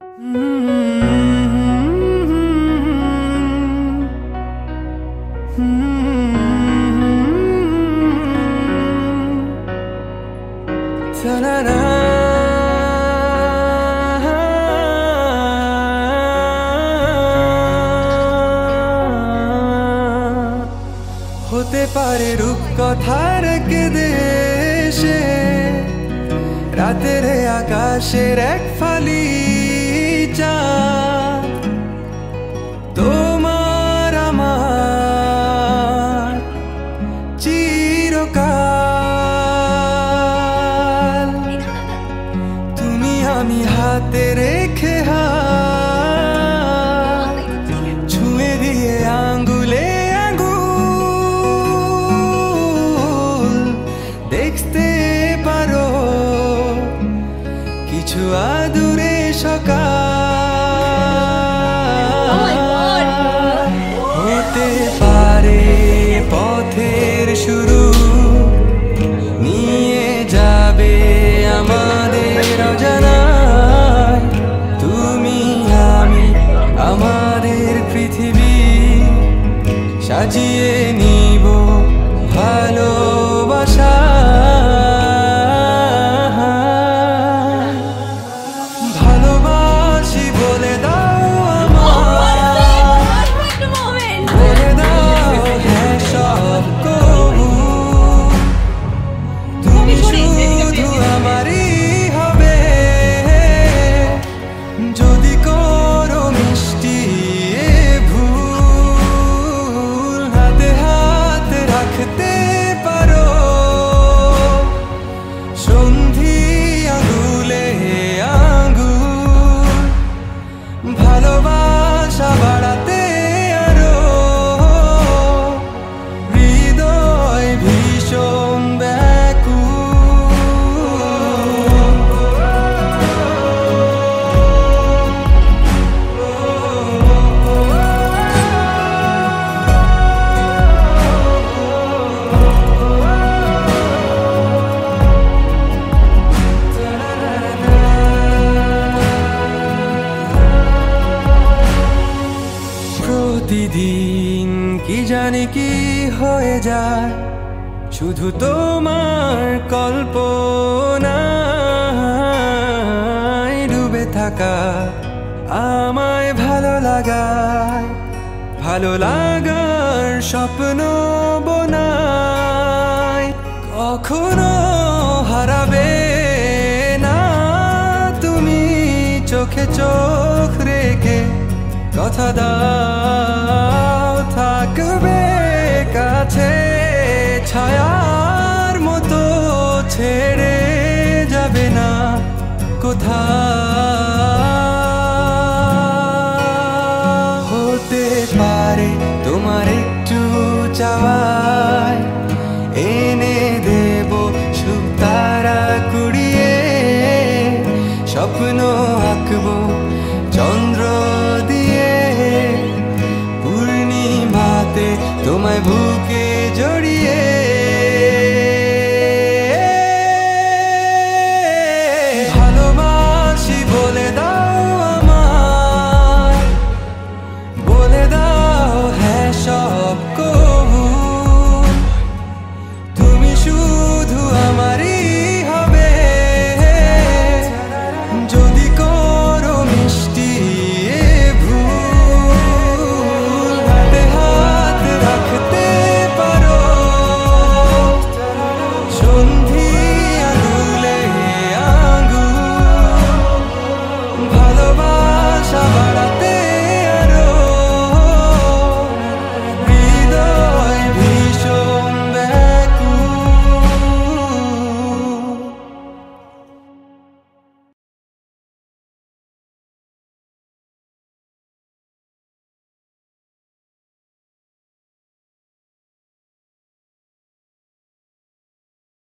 হতে পারে রূপকথার কে দেশে রাতের আকাশের এক ফালি চাঁদ তোমার আমার চিরকাল তুমি আমি হাতে রেখে হাত ছুঁয়ে দিয়ে আঙ্গুলে দেখতে পারো কিছু আদুরে সকাল হতে পারে পথের শুরু নিয়ে যাবে আমাদের অজানায় তুমি আমি আমাদের পৃথিবী সাজিয়ে নিব ভালোবাসা ভালোবাসি বলে দাও আমায় বলে দাও হ্যাঁ সব কবু তুমি শুধু আমারই হবে যদি করো মিষ্টি ভুল হাতে হাত রাখতে পারো সন্ধি আঙুলে আঙ্গুল ভালোবাসা বাড়াতে আরো হৃদয় ভীষণ প্রতিদিন কি জানি কি হয়ে যায় শুধু তোমার কল্পনায় ডুবে থাকা আমায় ভালো লাগায় ভালো লাগার স্বপ্ন বোনায় কখনো হারাবে না তুমি চোখে চোখ রেখে কথা দাও থাকবে কাছে ছায়ার মতো ছেড়ে যাবে না কোথাও হতে পারে তোমার একটু চাওয়ায় এনে দেব সুখ তারা কুড়িয়ে স্বপ্ন আঁকবো চন্দ্র দিয়ে পূর্ণিমাতে তোমায়